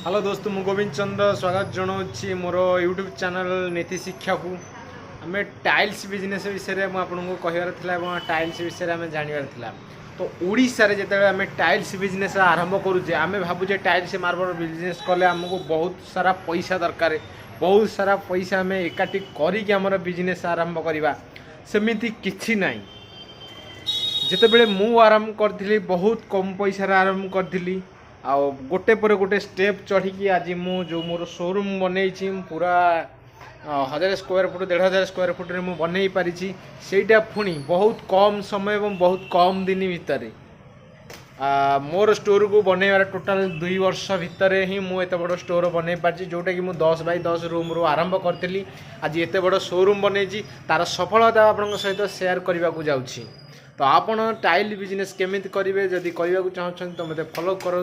Hello दोस्त मु गोविंद चंद्र स्वागत जनाऊँगी मोर यूट्यूब चैनल नीति शिक्षा को आम टाइल्स बिजनेस विषय में आपको कहबार टाइल्स विषय में जानवर था। तो ओडिशा रे जिते आम टाइल्स बिजनेस आरंभ करुचे आम भावुचे टाइल्स मार्बल बिजनेस कले आमको बहुत सारा पैसा दरकार, बहुत सारा पैसा आम एकाठी कर बिजनेस आरंभ करवा सेमती किछि नहीं। जितेबले मु आरंभ करी बहुत कम पैसा आरंभ करी आउ गोटे पर गोटे स्टेप चढ़ी आज मु जो मोर शोरूम बनई पूरा 1000 स्क्वायर फुट 1500 स्क्वायर फुट रे मु बनई पारिछि सेटा पुणी बहुत कम समय एवं बहुत कम दिन भितर मोर स्टोर को बनईबार टोटाल 2 वर्ष भितर ही मु एत बड़ स्टोर बनई पार्टी जोटा कि मु 10 बाय 10 रूम रू आरंभ करी आज एत बड़ शोरूम बनई तार सफलता आपन सहित शेयर करने को जाऊँगी। तो आपण टाइल बिजनेस केमिति करेंगे जदि करने को चाहते तो मत फॉलो करूँ।